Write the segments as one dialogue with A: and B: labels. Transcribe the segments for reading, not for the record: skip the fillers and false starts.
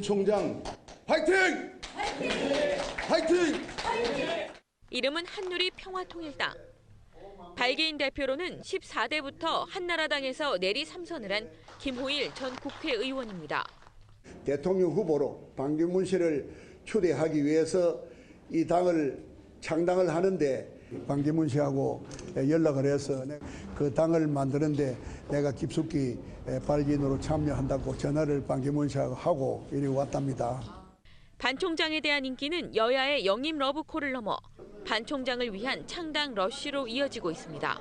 A: 총장 화이팅! 화이팅!
B: 이름은 한누리 평화통일당. 발기인 대표로는 14대부터 한나라당에서 내리 3선을 한 김호일 전 국회의원입니다.
C: 대통령 후보로 반기문 씨를 추대하기 위해서 이 당을 창당을 하는데 반기문 씨하고 연락을 해서 그 당을 만드는데 내가 깊숙이 발기인으로 참여한다고 전화를 반기문 씨하고 하고 이리 왔답니다.
B: 반 총장에 대한 인기는 여야의 영입 러브콜을 넘어 반 총장을 위한 창당 러쉬로 이어지고 있습니다.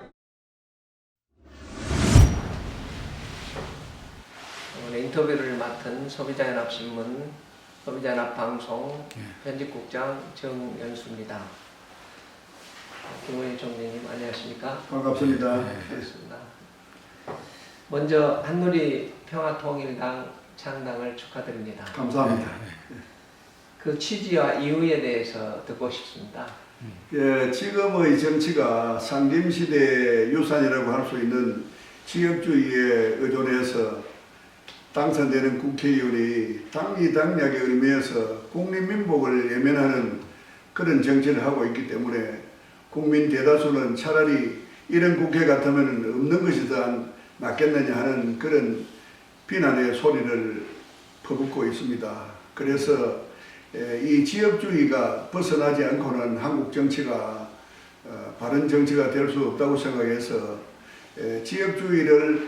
D: 오늘 인터뷰를 맡은 소비자연합신문, 소비자연합방송 편집국장 정연수입니다. 김호일 총장님 안녕하십니까?
C: 반갑습니다.
D: 반갑습니다. 먼저 한누리 평화통일당 창당을 축하드립니다.
C: 감사합니다.
D: 그 취지와 이유에 대해서 듣고 싶습니다.
C: 예, 지금의 정치가 상림시대의 유산이라고 할 수 있는 지역주의에 의존해서 당선되는 국회의원이 당리당략의 의미에서 국민민복을 외면하는 그런 정치를 하고 있기 때문에 국민 대다수는 차라리 이런 국회 같으면 없는 것이 더 낫겠느냐 하는 그런 비난의 소리를 퍼붓고 있습니다. 그래서 이 지역주의가 벗어나지 않고는 한국 정치가 바른 정치가 될 수 없다고 생각해서 지역주의를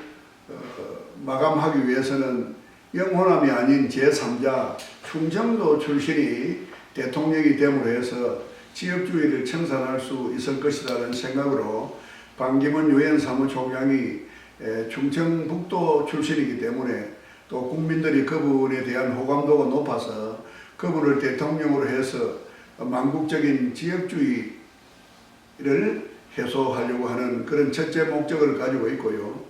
C: 마감하기 위해서는 영호남이 아닌 제3자 충청도 출신이 대통령이 됨으로 해서 지역주의를 청산할 수 있을 것이라는 생각으로 반기문 유엔 사무총장이 충청북도 출신이기 때문에 또 국민들이 그분에 대한 호감도가 높아서 그분을 대통령으로 해서 망국적인 지역주의를 해소하려고 하는 그런 첫째 목적을 가지고 있고요.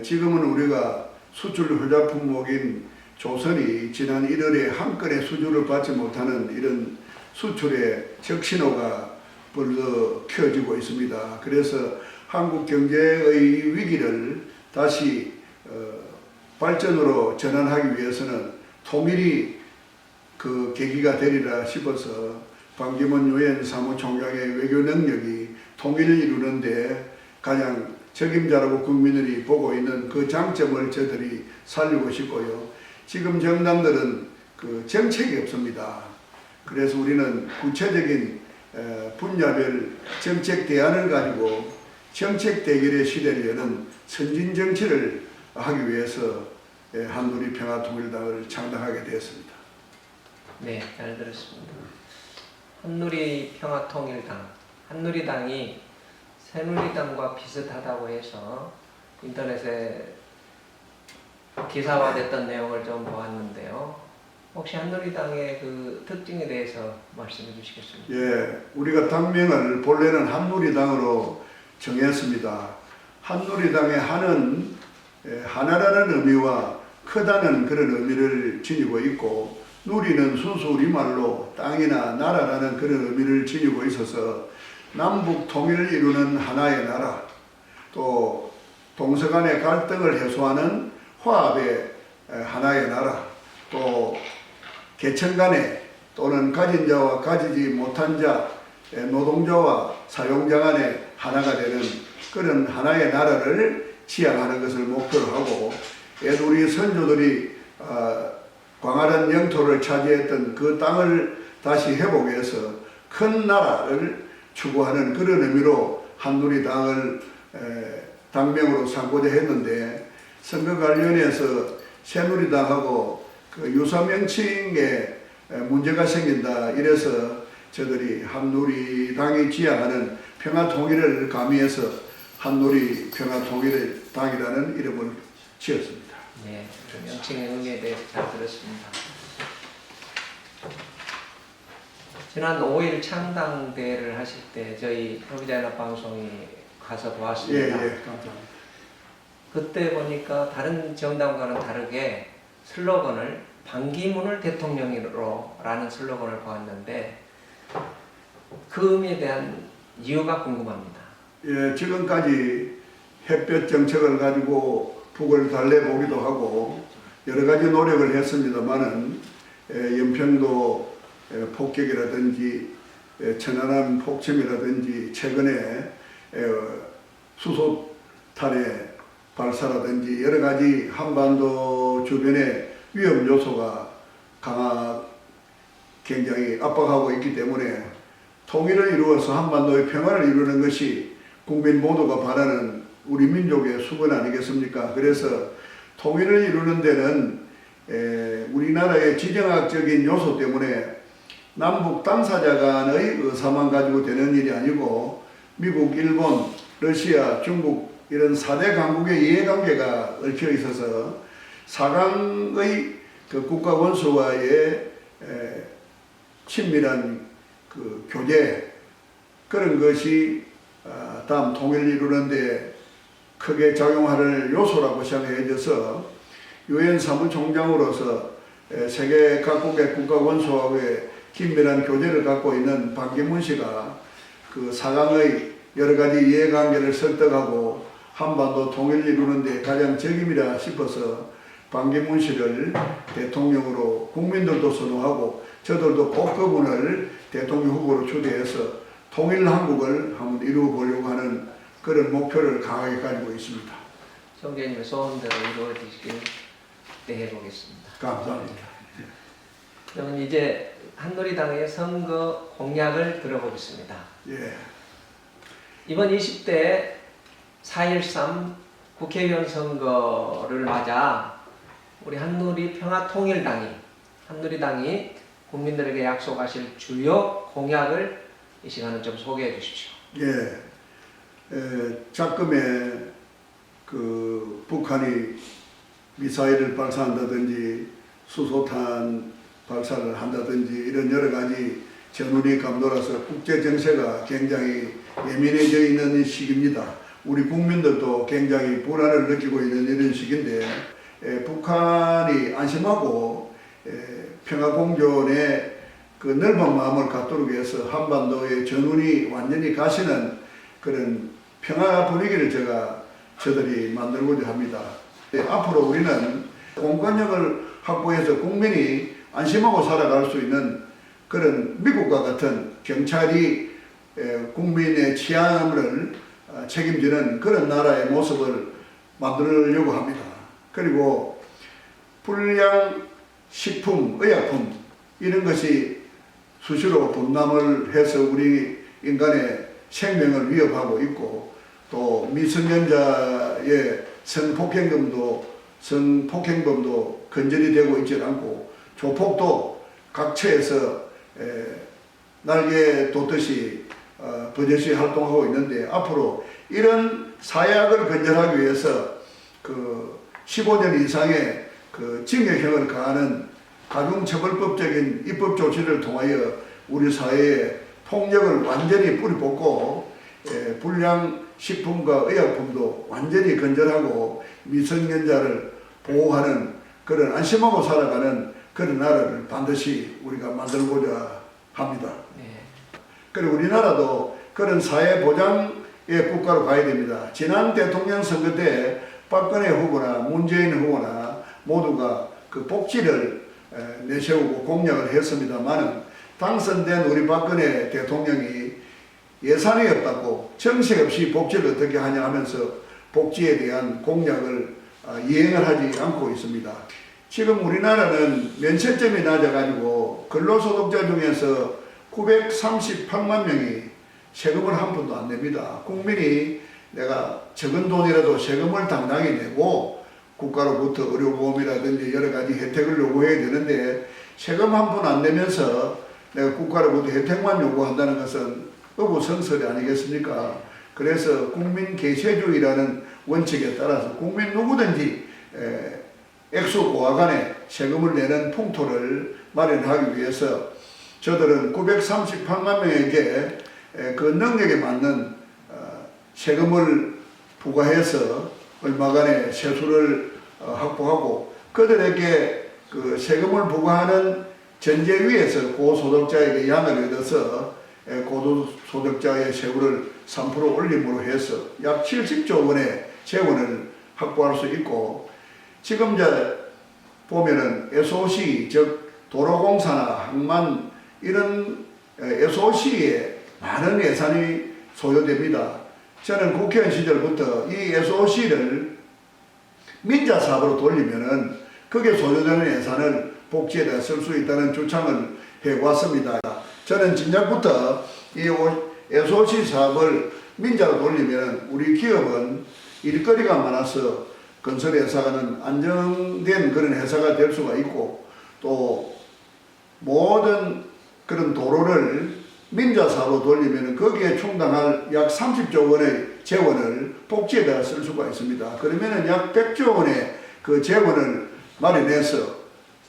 C: 지금은 우리가 수출 효자 품목인 조선이 지난 1월에 한 건의 수주를 받지 못하는 이런 수출의 적신호가 벌써 켜지고 있습니다. 그래서 한국 경제의 위기를 다시 발전으로 전환하기 위해서는 통일이 그 계기가 되리라 싶어서 반기문 유엔 사무총장의 외교 능력이 통일을 이루는데 가장 적임자라고 국민들이 보고 있는 그 장점을 저들이 살리고 싶고요. 지금 정당들은 그 정책이 없습니다. 그래서 우리는 구체적인 분야별 정책 대안을 가지고 정책 대결의 시대를 여는 선진 정치를 하기 위해서 한누리 평화통일당을 창당하게 되었습니다.
D: 네, 잘 들었습니다. 한누리 평화통일당, 한누리당이 새누리당과 비슷하다고 해서 인터넷에 기사화됐던 내용을 좀 보았는데요. 혹시 한누리당의 그 특징에 대해서 말씀해 주시겠습니까?
C: 예, 우리가 당명을 본래는 한누리당으로 정했습니다. 한누리당의 한은 하나라는 의미와 크다는 그런 의미를 지니고 있고, 누리는 순수 우리말로 땅이나 나라라는 그런 의미를 지니고 있어서 남북 통일을 이루는 하나의 나라, 또 동서 간의 갈등을 해소하는 화합의 하나의 나라, 또 계층 간에 또는 가진 자와 가지지 못한 자, 노동자와 사용자 간에 하나가 되는 그런 하나의 나라를 지향하는 것을 목표로 하고, 우리 선조들이 광활한 영토를 차지했던 그 땅을 다시 회복해서 큰 나라를 추구하는 그런 의미로 한누리당을 당명으로 삼고자 했는데, 선거 관련해서 새누리당하고 그 유사 명칭에 문제가 생긴다 이래서 저들이 한누리당이 지향하는 평화통일을 가미해서 한누리 평화통일당이라는 이름을 지었습니다.
D: 네, 명칭의 의미에 대해서 잘 들었습니다. 지난 5일 창당대회를 하실 때 저희 소비자연합방송이 가서 보았습니다.
C: 예, 감사합니다.
D: 그때 보니까 다른 정당과는 다르게 슬로건을 반기문을 대통령으로 라는 슬로건을 보았는데 그 의미에 대한 이유가 궁금합니다.
C: 예, 지금까지 햇볕 정책을 가지고 북을 달래보기도 하고 여러 가지 노력을 했습니다만은 연평도 폭격이라든지 천안함 폭침이라든지 최근에 수소탄의 발사라든지 여러 가지 한반도 주변의 위험 요소가 굉장히 압박하고 있기 때문에 통일을 이루어서 한반도의 평화를 이루는 것이 국민 모두가 바라는 우리 민족의 수건 아니겠습니까? 그래서 통일을 이루는 데는 우리나라의 지정학적인 요소 때문에 남북 당사자 간의 의사만 가지고 되는 일이 아니고 미국, 일본, 러시아, 중국 이런 4대 강국의 이해관계가 얽혀 있어서 4강의 그 국가 원수와의 친밀한 그 교제 그런 것이 다음 통일을 이루는데 크게 작용할 요소라고 생각해져서 유엔 사무총장으로서 세계 각국의 국가 원수와의 긴밀한 교제를 갖고 있는 반기문 씨가 그 4강의 여러 가지 이해관계를 설득하고 한반도 통일을 이루는 데 가장 적임이라 싶어서 반기문 씨를 대통령으로 국민들도 선호하고 저들도 꼭 그분을 대통령 후보로 추대해서 통일 한국을 한번 이루어 보려고 하는 그런 목표를 강하게 가지고 있습니다.
D: 총재님의 소원대로 이루어지길 기대해보겠습니다.
C: 감사합니다.
D: 그러면 이제 한누리당의 선거 공약을 들어보겠습니다.
C: 예.
D: 이번 20대 4.13 국회의원 선거를 맞아 우리 한누리평화통일당이 국민들에게 약속하실 주요 공약을 이 시간에 좀 소개해 주십시오.
C: 예. 작금에 그 북한이 미사일을 발사한다든지 수소탄 발사를 한다든지 이런 여러 가지 전운이 감돌아서 국제 정세가 굉장히 예민해져 있는 시기입니다. 우리 국민들도 굉장히 불안을 느끼고 있는 이런 시기인데 북한이 안심하고 평화공존에 그 넓은 마음을 갖도록 해서 한반도의 전운이 완전히 가시는 그런 평화 분위기를 저들이 만들고자 합니다. 앞으로 우리는 공권력을 확보해서 국민이 안심하고 살아갈 수 있는 그런 미국과 같은 경찰이 국민의 치안을 책임지는 그런 나라의 모습을 만들려고 합니다. 그리고 불량 식품, 의약품 이런 것이 수시로 분담을 해서 우리 인간의 생명을 위협하고 있고 또 미성년자의 성폭행범도 건전이 되고 있지 않고 조폭도 각처에서 날개 돋듯이 버젓이 활동하고 있는데 앞으로 이런 사약을 근절하기 위해서 그 15년 이상의 그 징역형을 가하는 가중처벌법적인 입법 조치를 통하여 우리 사회에 폭력을 완전히 뿌리뽑고 불량 식품과 의약품도 완전히 근절하고 미성년자를 보호하는 그런 안심하고 살아가는 그런 나라를 반드시 우리가 만들고자 합니다. 그리고 우리나라도 그런 사회보장의 국가로 가야 됩니다. 지난 대통령 선거 때 박근혜 후보나 문재인 후보나 모두가 그 복지를 내세우고 공약을 했습니다만 당선된 우리 박근혜 대통령이 예산이 없다고 정책 없이 복지를 어떻게 하냐 하면서 복지에 대한 공약을 이행을 하지 않고 있습니다. 지금 우리나라는 면세점이 낮아가지고 근로소득자 중에서 938만 명이 세금을 한 푼도 안 냅니다. 국민이 내가 적은 돈이라도 세금을 당당히 내고 국가로부터 의료보험이라든지 여러 가지 혜택을 요구해야 되는데 세금 한 푼 안 내면서 내가 국가로부터 혜택만 요구한다는 것은 어부성설이 아니겠습니까? 그래서 국민계세주의라는 원칙에 따라서 국민 누구든지 액수 고하간에 세금을 내는 풍토를 마련하기 위해서 저들은 938만 명에게 그 능력에 맞는 세금을 부과해서 얼마간의 세수를 확보하고 그들에게 그 세금을 부과하는 전제 위에서 고소득자에게 양을 얻어서 고소득자의 세율을 3% 올림으로 해서 약 70조 원의 재원을 확보할 수 있고 지금 이제 보면은 SOC, 즉 도로공사나 항만 이런 SOC에 많은 예산이 소요됩니다. 저는 국회의원 시절부터 이 SOC를 민자 사업으로 돌리면은 거기에 소요되는 예산을 복지에다 쓸 수 있다는 주장을 해왔습니다. 저는 진작부터 이 SOC 사업을 민자로 돌리면 우리 기업은 일거리가 많아서 건설회사는 안정된 그런 회사가 될 수가 있고, 또 모든 그런 도로를 민자 사업으로 돌리면 거기에 충당할 약 30조 원의 재원을 복지에다 쓸 수가 있습니다. 그러면은 약 100조 원의 그 재원을 마련해서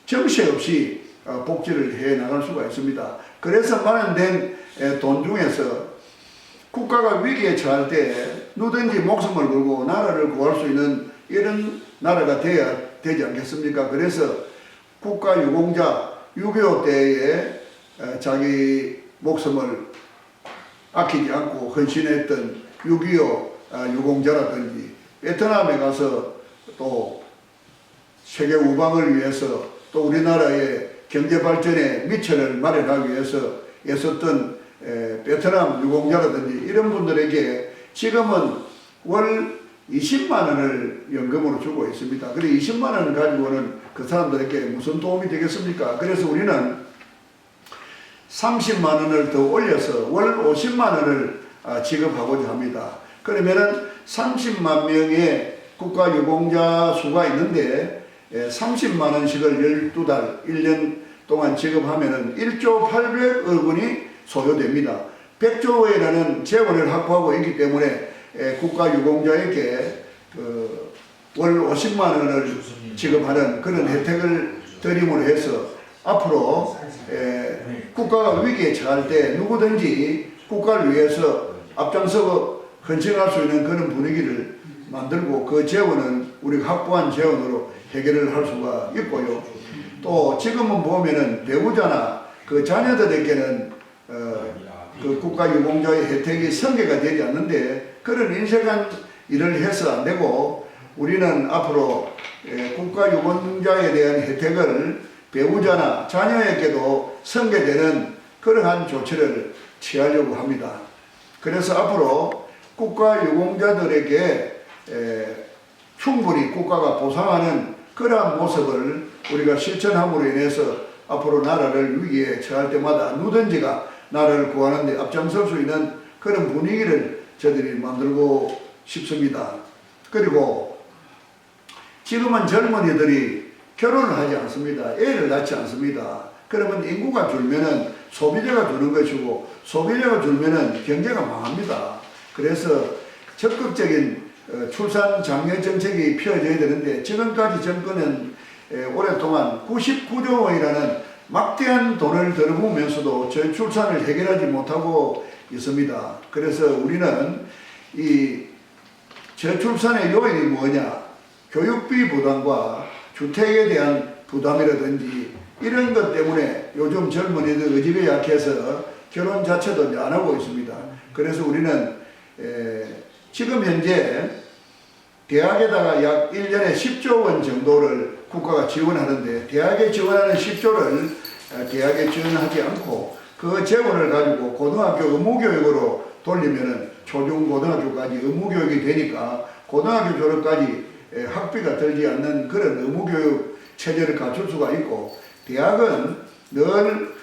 C: 정시 없이 복지를 해 나갈 수가 있습니다. 그래서 마련된 돈 중에서 국가가 위기에 처할 때 누구든지 목숨을 걸고 나라를 구할 수 있는 이런 나라가 돼야 되지 않겠습니까? 그래서 국가유공자 6.25 때에 자기 목숨을 아끼지 않고 헌신했던 6.25 유공자라든지, 베트남에 가서 또 세계 우방을 위해서 또 우리나라의 경제 발전에 미천을 마련하기 위해서 애썼던 베트남 유공자라든지 이런 분들에게 지금은 월 20만 원을 연금으로 주고 있습니다. 그래 20만 원을 가지고는 그 사람들에게 무슨 도움이 되겠습니까? 그래서 우리는 30만 원을 더 올려서 월 50만 원을 지급하고자 합니다. 그러면은 30만 명의 국가유공자 수가 있는데 30만 원씩을 12달, 1년 동안 지급하면은 1조 800억 원이 소요됩니다. 100조라는 재원을 확보하고 있기 때문에 국가유공자에게 월 50만 원을 지급하는 그런 혜택을 드림으로 해서 앞으로 국가가 위기에 처할 때 누구든지 국가를 위해서 앞장서고 헌신할 수 있는 그런 분위기를 만들고, 그 재원은 우리가 확보한 재원으로 해결을 할 수가 있고요. 또 지금은 보면은 배우자나 그 자녀들에게는 그 국가유공자의 혜택이 성계가 되지 않는데, 그런 인색한 일을 해서 안 되고 우리는 앞으로 국가유공자에 대한 혜택을 배우자나 자녀에게도 성계되는 그러한 조치를 취하려고 합니다. 그래서 앞으로 국가유공자들에게 충분히 국가가 보상하는 그러한 모습을 우리가 실천함으로 인해서 앞으로 나라를 위기에 처할 때마다 누구든지가 나라를 구하는 데 앞장설 수 있는 그런 분위기를 저들이 만들고 싶습니다. 그리고 지금은 젊은이들이 결혼을 하지 않습니다. 애를 낳지 않습니다. 그러면 인구가 줄면은 소비자가 주는 것이고, 소비자가 줄면은 경제가 망합니다. 그래서 적극적인 출산 장려 정책이 펴져야 되는데, 지금까지 정권은 오랫동안 99조 원이라는 막대한 돈을 들어보면서도 저출산을 해결하지 못하고 있습니다. 그래서 우리는 이 저출산의 요인이 뭐냐, 교육비 부담과 주택에 대한 부담이라든지 이런 것 때문에 요즘 젊은이들 의지가 약해서 결혼 자체도 안 하고 있습니다. 그래서 우리는 지금 현재 대학에다가 약 1년에 10조 원 정도를 국가가 지원하는데, 대학에 지원하는 10조를 대학에 지원하지 않고 그 재원을 가지고 고등학교 의무교육으로 돌리면은 초중고등학교까지 의무교육이 되니까 고등학교 졸업까지 학비가 들지 않는 그런 의무교육 체제를 갖출 수가 있고, 대학은 늘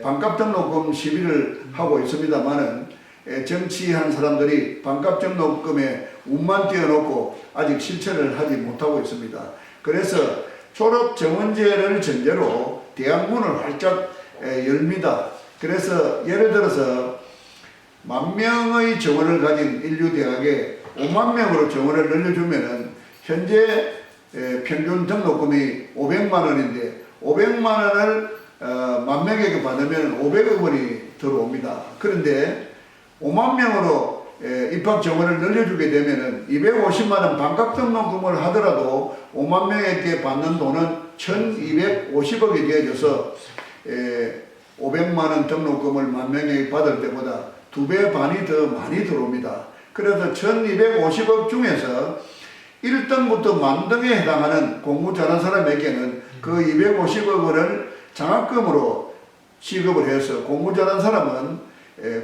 C: 반값 등록금 시비를 하고 있습니다만은 정치한 사람들이 반값 등록금에 운만 띄워놓고 아직 실천을 하지 못하고 있습니다. 그래서 졸업 정원제를 전제로 대학 문을 활짝 열립니다. 그래서 예를 들어서 10,000명의 정원을 가진 인류대학에 5만 명으로 정원을 늘려주면은 현재 평균 등록금이 500만 원인데 500만 원을 10,000명에게 받으면 500억 원이 들어옵니다. 그런데 5만 명으로 입학 정원을 늘려주게 되면은 250만 원 반값 등록금을 하더라도 5만 명에게 받는 돈은 1,250억이 되어져서 500만 원 등록금을 10,000명에게 받을 때보다 2배 반이 더 많이 들어옵니다. 그래서 1,250억 중에서 1등부터 만등에 해당하는 공부 잘하는 사람에게는 그 250억 원을 장학금으로 지급을 해서 공부 잘한 사람은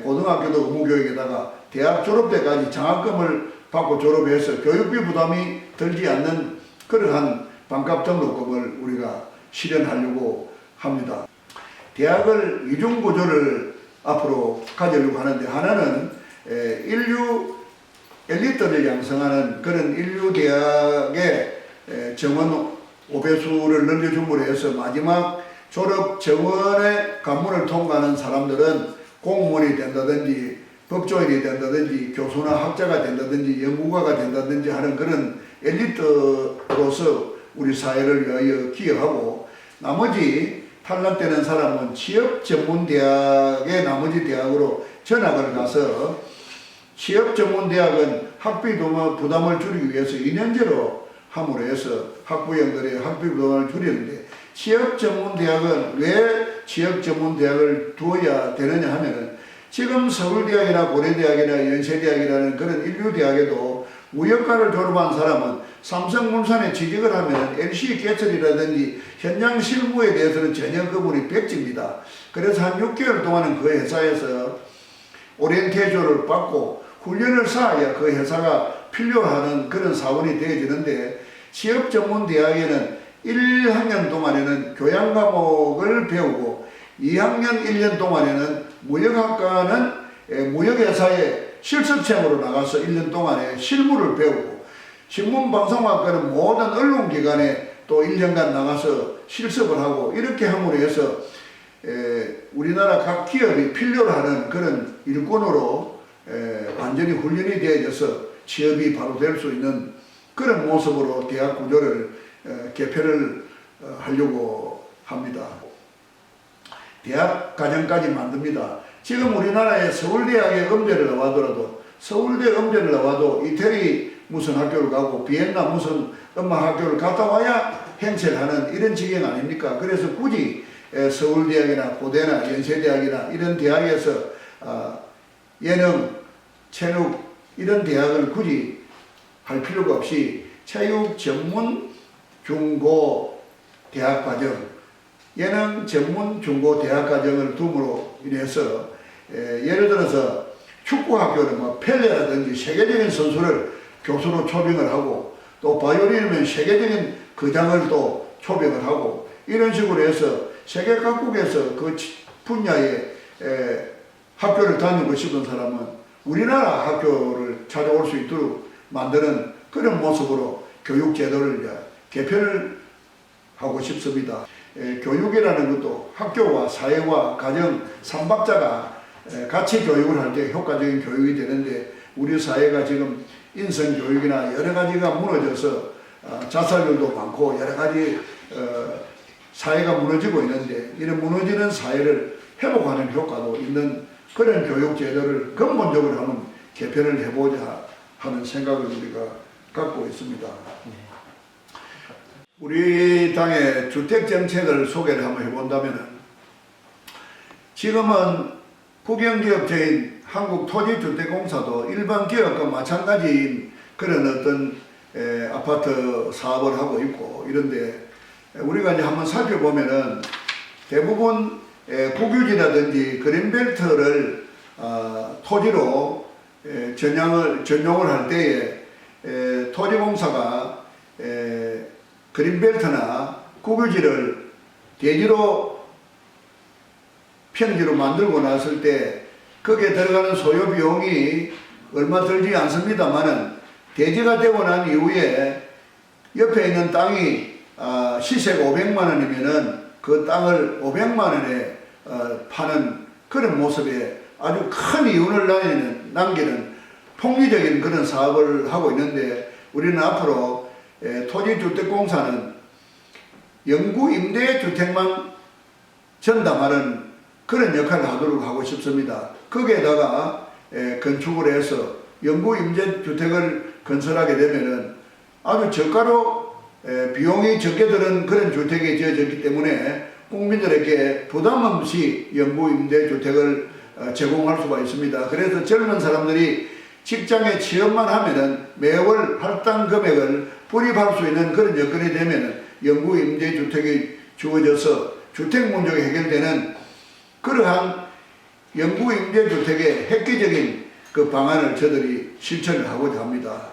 C: 고등학교도 의무교육에다가 대학 졸업 때까지 장학금을 받고 졸업해서 교육비 부담이 들지 않는 그러한 반값 등록금을 우리가 실현하려고 합니다. 대학을 이중구조를 앞으로 가지려고 하는데, 하나는 인류 엘리트를 양성하는 그런 인류 대학의 정원 5배수를 늘려줌으로 해서 마지막 졸업 정원의 관문을 통과하는 사람들은 공무원이 된다든지 법조인이 된다든지 교수나 학자가 된다든지 연구가가 된다든지 하는 그런 엘리트로서 우리 사회를 위하여 기여하고, 나머지 탈락되는 사람은 취업전문대학의 나머지 대학으로 전학을 가서, 취업전문대학은 학비 부담을 줄이기 위해서 2년제로 함으로 해서 학부형들의 학비 부담을 줄이는데, 취업전문대학은 왜 취업전문대학을 두어야 되느냐 하면은, 지금 서울대학이나 고려대학이나 연세대학이라는 그런 인류대학에도 무역과를 졸업한 사람은 삼성물산에 취직을 하면 LC개설이라든지 현장 실무에 대해서는 전혀 그분이 백지입니다. 그래서 한 6개월 동안은 그 회사에서 오리엔테이션을 받고 훈련을 쌓아야 그 회사가 필요하는 그런 사원이 되어지는데, 취업전문대학에는 1학년 동안에는 교양 과목을 배우고 2학년 1년 동안에는 무역학과는 무역회사에 실습생으로 나가서 1년 동안에 실무를 배우고, 신문방송학과는 모든 언론기관에 또 1년간 나가서 실습을 하고, 이렇게 함으로 해서 우리나라 각 기업이 필요로 하는 그런 일꾼으로 완전히 훈련이 되어져서 취업이 바로 될 수 있는 그런 모습으로 대학 구조를 개편을 하려고 합니다. 대학 과정까지 만듭니다. 지금 우리나라에 서울대학에 음대를 나와더라도, 서울대 음대를 나와도 이태리 무슨 학교를 가고 비엔나 무슨 음악 학교를 갔다 와야 행세를 하는 이런 지경 아닙니까? 그래서 굳이 서울대학이나 고대나 연세대학이나 이런 대학에서 예능, 체육 이런 대학을 굳이 할 필요가 없이 체육 전문 중고 대학 과정, 예능 전문 중고 대학 과정을 둠으로 인해서 예를 들어서 축구학교는 뭐 펠레라든지 세계적인 선수를 교수로 초빙을 하고, 또 바이올린이면 세계적인 거장을 또 초빙을 하고, 이런 식으로 해서 세계 각국에서 그 분야에 학교를 다니고 싶은 사람은 우리나라 학교를 찾아올 수 있도록 만드는 그런 모습으로 교육 제도를 개편을 하고 싶습니다. 교육이라는 것도 학교와 사회와 가정 3박자가 같이 교육을 할 때 효과적인 교육이 되는데, 우리 사회가 지금 인성교육이나 여러 가지가 무너져서 자살률도 많고 여러 가지 사회가 무너지고 있는데, 이런 무너지는 사회를 회복하는 효과도 있는 그런 교육 제도를 근본적으로 한번 개편을 해보자 하는 생각을 우리가 갖고 있습니다. 우리 당의 주택정책을 소개를 한번 해본다면, 지금은 국영기업체인 한국토지주택공사도 일반 기업과 마찬가지인 그런 어떤 아파트 사업을 하고 있고, 이런데 우리가 이제 한번 살펴보면은 대부분 국유지라든지 그린벨트를 토지로 전용을 할 때에 토지공사가 그린벨트나 국유지를 대지로 평지로 만들고 났을 때 거기에 들어가는 소요 비용이 얼마 들지 않습니다만은, 대지가 되고 난 이후에 옆에 있는 땅이 시세가 500만 원이면은 그 땅을 500만 원에 파는 그런 모습에 아주 큰 이윤을 남기는 폭리적인 그런 사업을 하고 있는데, 우리는 앞으로 토지주택공사는 영구 임대주택만 전담하는 그런 역할을 하도록 하고 싶습니다. 거기에다가 건축을 해서 영구 임대주택을 건설하게 되면은 아주 저가로 비용이 적게 드는 그런 주택이 지어졌기 때문에 국민들에게 부담 없이 영구 임대주택을 제공할 수가 있습니다. 그래서 젊은 사람들이 직장에 취업만 하면은 매월 할당 금액을 불입할 수 있는 그런 여건이 되면은 영구 임대주택이 주어져서 주택 문제가 해결되는 그러한 영구 임대주택의 획기적인 그 방안을 저들이 실천을 하고자 합니다.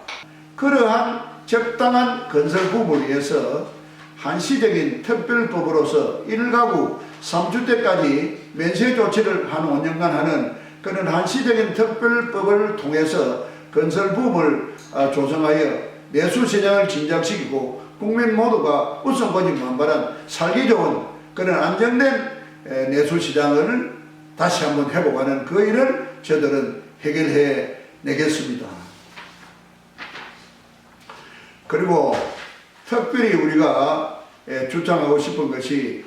C: 그러한 적당한 건설 부분을 위해서 한시적인 특별법으로서 1가구 3주택까지 면세 조치를 한 5년간 하는 그런 한시적인 특별법을 통해서 건설 부분을 조성하여 내수시장을 진작시키고 국민 모두가 우선권이 만발한 살기 좋은 그런 안정된 내수시장을 다시 한번 회복하는 그 일을 저들은 해결해 내겠습니다. 그리고 특별히 우리가 주장하고 싶은 것이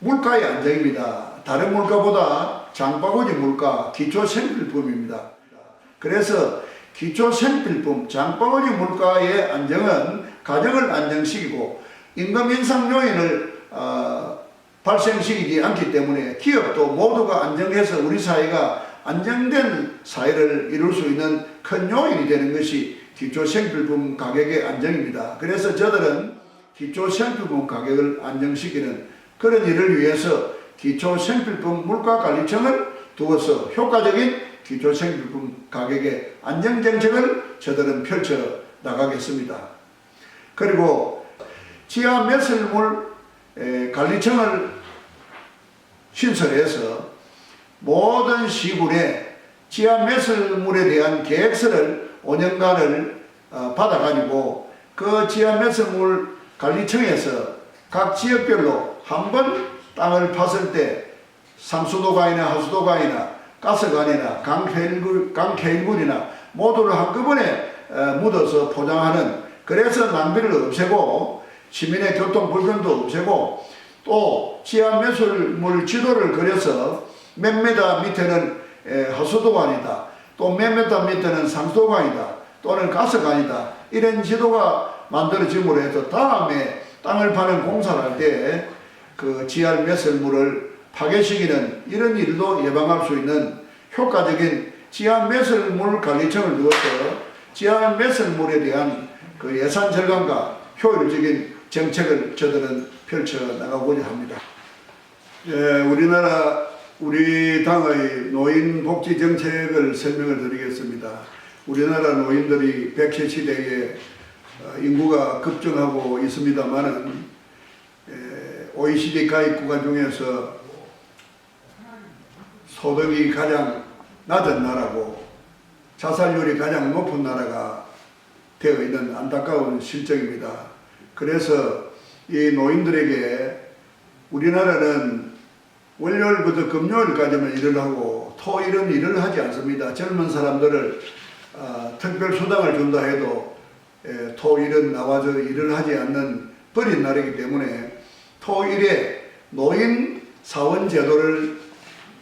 C: 물가의 안정입니다. 다른 물가보다 장바구니 물가, 기초생필품입니다. 그래서 기초생필품, 장바구니 물가의 안정은 가정을 안정시키고 임금 인상 요인을 발생시키지 않기 때문에 기업도 모두가 안정해서 우리 사회가 안정된 사회를 이룰 수 있는 큰 요인이 되는 것이 기초생필품 가격의 안정입니다. 그래서 저들은 기초생필품 가격을 안정시키는 그런 일을 위해서 기초생필품 물가관리청을 두어서 효과적인 기초생필품 가격의 안정정책을 저들은 펼쳐 나가겠습니다. 그리고 지하 매설물 관리청을 신설해서 모든 시군에 지하 매설물에 대한 계획서를 5년간을 받아가지고 그 지하 매설물 관리청에서 각 지역별로 한 번 땅을 팠을 때 상수도관이나 하수도관이나 가스관이나 강케일군이나 모두를 한꺼번에 묻어서 포장하는, 그래서 낭비를 없애고 시민의 교통 불편도 없애고 또 지하 매설물 지도를 그려서 몇 미터 밑에는 하수도관이다, 또 몇 미터 밑에는 상수도관이다, 또는 가스관이다, 이런 지도가 만들어짐으로 해서 다음에 땅을 파는 공사를 할 때 그 지하 매설물을 파괴시키는 이런 일도 예방할 수 있는 효과적인 지하 매설물 관리청을 두어서 지하 매설물에 대한 그 예산 절감과 효율적인 정책을 저들은 펼쳐 나가고자 합니다. 우리 당의 노인 복지 정책을 설명을 드리겠습니다. 우리나라 노인들이 100세 시대에 인구가 급증하고 있습니다만은 OECD 가입 국가 중에서 소득이 가장 낮은 나라고 자살률이 가장 높은 나라가 되어 있는 안타까운 실정입니다. 그래서 이 노인들에게 우리나라는 월요일부터 금요일까지만 일을 하고 토일은 일을 하지 않습니다. 젊은 사람들을 특별 수당을 준다 해도 토일은 나와서 일을 하지 않는 버린 날이기 때문에 토일에 노인 사원 제도를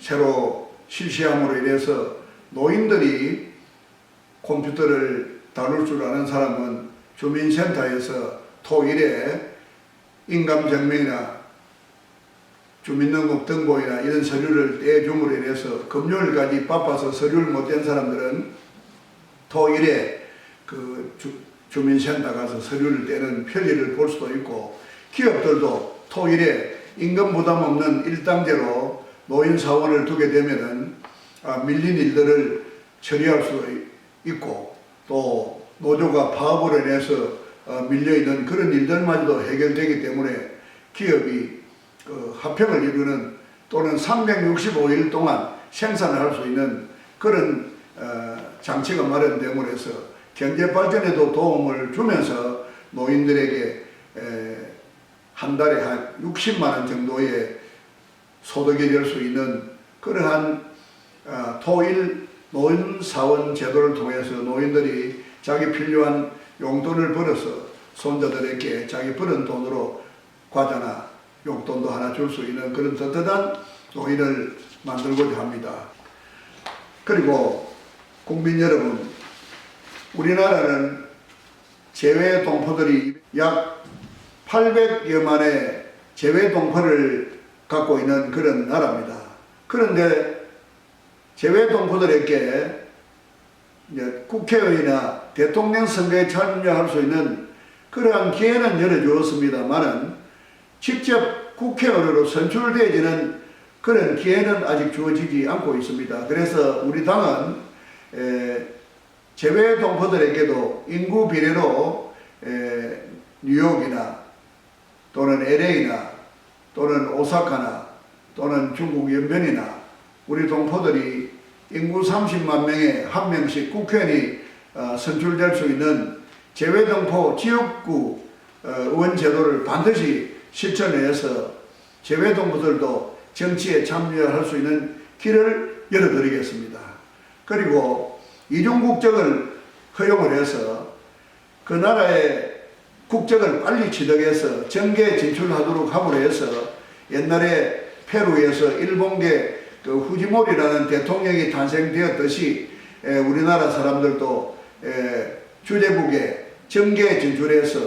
C: 새로 실시함으로 인해서 노인들이 컴퓨터를 다룰 줄 아는 사람은 주민센터에서 토일에 인감증명이나 주민등록 등본이나 이런 서류를 떼줌으로 인해서 금요일까지 바빠서 서류를 못 뗀 사람들은 토일에 그 주민센터 가서 서류를 떼는 편리를 볼 수도 있고, 기업들도 토일에 임금 부담 없는 일당제로 노인 사원을 두게 되면은 밀린 일들을 처리할 수 있고, 또 노조가 파업으로 인해서 밀려있는 그런 일들마저도 해결되기 때문에 기업이 합병을 이루는 또는 365일 동안 생산을 할 수 있는 그런 장치가 마련됨으로 해서 경제 발전에도 도움을 주면서 노인들에게 한 달에 한 60만 원 정도의 소득이 될 수 있는 그러한 토일 노인사원 제도를 통해서 노인들이 자기 필요한 용돈을 벌어서 손자들에게 자기 버는 돈으로 과자나 용돈도 하나 줄 수 있는 그런 떳떳한 노인을 만들고자 합니다. 그리고 국민 여러분, 우리나라는 재외 동포들이 약 800여만의 재외 동포를 갖고 있는 그런 나라입니다. 그런데 재외 동포들에게 국회의원이나 대통령 선거에 참여할 수 있는 그러한 기회는 열어주었습니다만은 직접 국회의원으로 선출되어지는 그런 기회는 아직 주어지지 않고 있습니다. 그래서 우리 당은 재외 동포들에게도 인구 비례로 뉴욕이나 또는 LA나 또는 오사카나 또는 중국 연변이나 우리 동포들이 인구 30만 명에 한 명씩 국회의원이 선출될 수 있는 재외동포 지역구 의원 제도를 반드시 실천해서 재외동포들도 정치에 참여할 수 있는 길을 열어드리겠습니다. 그리고 이중국적을 허용을 해서 그 나라의 국적을 빨리 취득해서 정계에 진출하도록 함으로 해서 옛날에 페루에서 일본계 그 후지모리라는 대통령이 탄생되었듯이 우리나라 사람들도 주재국에 정계에 진출해서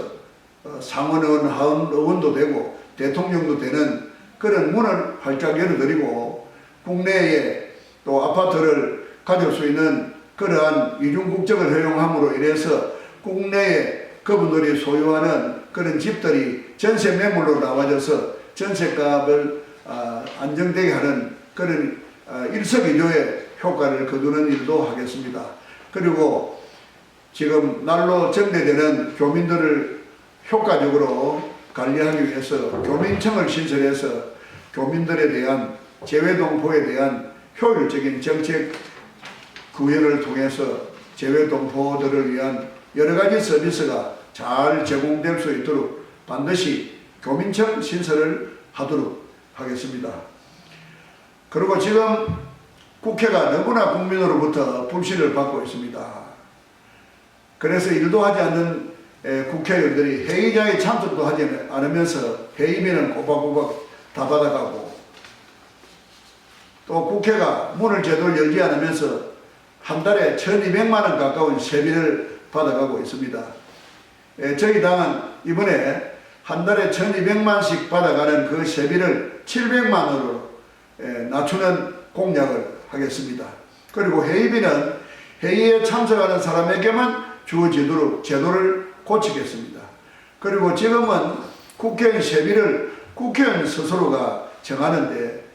C: 상원의원, 하원의원도 되고 대통령도 되는 그런 문을 활짝 열어드리고 국내에 또 아파트를 가질 수 있는 그러한 이중국적을 허용함으로 인해서 국내에 그분들이 소유하는 그런 집들이 전세 매물로 나와져서 전세값을 안정되게 하는 그런 일석이조의 효과를 거두는 일도 하겠습니다. 그리고 지금 날로 증대되는 교민들을 효과적으로 관리하기 위해서 교민청을 신설해서 교민들에 대한 재외동포에 대한 효율적인 정책 구현을 통해서 재외동포들을 위한 여러 가지 서비스가 잘 제공될 수 있도록 반드시 교민청 신설을 하도록 하겠습니다. 그리고 지금 국회가 너무나 국민으로부터 불신을 받고 있습니다. 그래서 일도 하지 않는 국회의원들이 회의장에 참석도 하지 않으면서 회의비는 꼬박꼬박 다 받아가고 또 국회가 문을 제대로 열지 않으면서 한 달에 1,200만 원 가까운 세비를 받아가고 있습니다. 저희 당은 이번에 한 달에 1,200만씩 받아가는 그 세비를 700만 원으로 낮추는 공약을 하겠습니다. 그리고 회의비는 회의에 참석하는 사람에게만 주어지도록 제도를 고치겠습니다. 그리고 지금은 국회의원 세비를 국회의원 스스로가 정하는데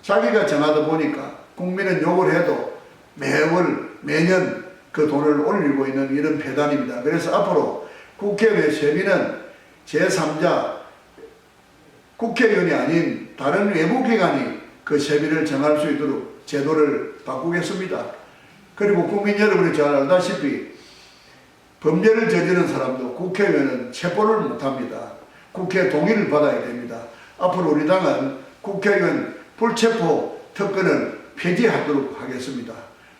C: 자기가 정하다 보니까 국민은 욕을 해도 매년 그 돈을 올리고 있는 이런 폐단입니다. 그래서 앞으로 국회의원의 세비는 제3자 국회의원이 아닌 다른 외부기관이 그 세비를 정할 수 있도록 제도를 바꾸겠습니다. 그리고 국민 여러분이 잘 알다시피 범죄를 저지른 사람도 국회의원은 체포를 못합니다. 국회 동의를 받아야 됩니다. 앞으로 우리 당은 국회의원 불체포 특권을 폐지하도록 하겠습니다.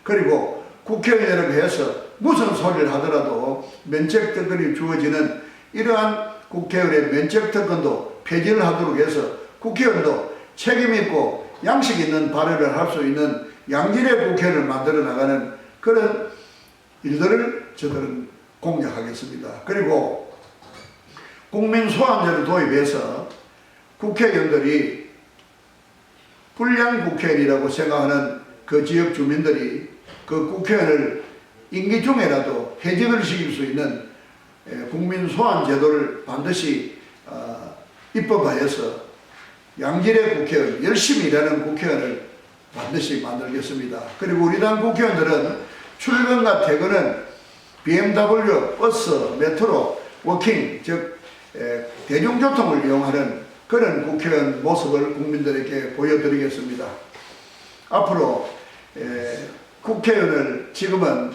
C: 그리고 국회의원이라고 해서 무슨 소리를 하더라도 면책특권이 주어지는 이러한 국회의원의 면책특권도 폐지를 하도록 해서 국회의원도 책임있고 양식 있는 발언을 할 수 있는 양질의 국회를 만들어 나가는 그런 일들을 저들은 공략하겠습니다. 그리고 국민 소환제를 도입해서 국회의원들이 불량 국회의원이라고 생각하는 그 지역 주민들이 그 국회의원을 임기 중에라도 해직을 시킬 수 있는 국민 소환 제도를 반드시 입법하여서 양질의 국회의원, 열심히 일하는 국회의원을 반드시 만들겠습니다. 그리고 우리 당 국회의원들은 출근과 퇴근은 BMW, 버스, 메트로, 워킹, 즉 대중교통을 이용하는 그런 국회의원 모습을 국민들에게 보여드리겠습니다. 앞으로 국회의원을 지금은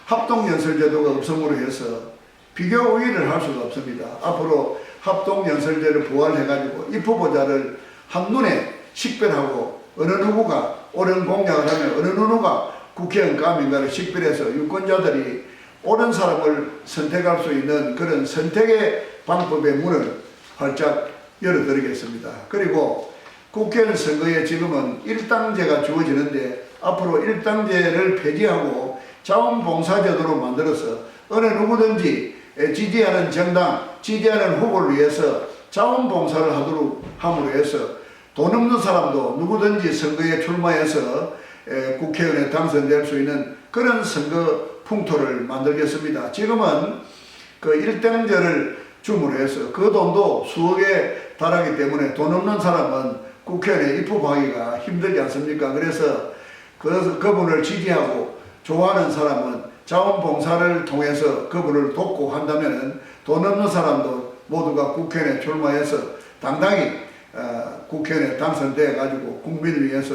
C: 합동연설제도가 없음으로 해서 비교 우위를 할 수가 없습니다. 앞으로 합동연설제를 부활해가지고 입후보자를 한눈에 식별하고 어느 누구가 옳은 공약을 하면 어느 누구가 국회의원 감인가를 식별해서 유권자들이 옳은 사람을 선택할 수 있는 그런 선택의 방법의 문을 활짝 열어드리겠습니다. 그리고 국회의원 선거에 지금은 1당제가 주어지는데 앞으로 1당제를 폐지하고 자원봉사제도로 만들어서 어느 누구든지 지지하는 정당, 지지하는 후보를 위해서 자원봉사를 하도록 함으로 해서 돈 없는 사람도 누구든지 선거에 출마해서 국회의원에 당선될 수 있는 그런 선거 풍토를 만들겠습니다. 지금은 그 일등제를 주문해서 그 돈도 수억에 달하기 때문에 돈 없는 사람은 국회의원에 입법하기가 힘들지 않습니까? 그래서 그분을 지지하고 좋아하는 사람은 자원봉사를 통해서 그분을 돕고 한다면 돈 없는 사람도 모두가 국회의원에 출마해서 당당히 국회의원에 당선돼 가지고 국민을 위해서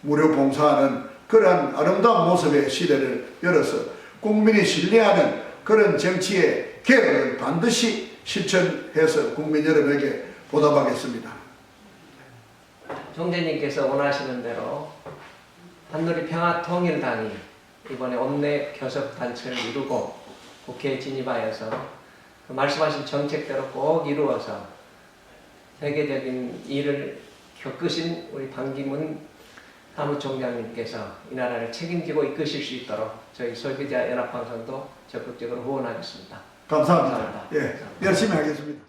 C: 무료 봉사하는 그러한 아름다운 모습의 시대를 열어서 국민이 신뢰하는 그런 정치의 개혁을 반드시 실천해서 국민 여러분에게 보답하겠습니다.
D: 총재님께서 원하시는 대로 한누리평화통일당이 이번에 원내 교섭단체를 이루고 국회에 진입하여서 그 말씀하신 정책대로 꼭 이루어서 세계적인 일을 겪으신 우리 반기문 사무총장님께서 이 나라를 책임지고 이끄실 수 있도록 저희 소비자 연합방송도 적극적으로 후원하겠습니다.
C: 감사합니다. 예, 열심히 하겠습니다.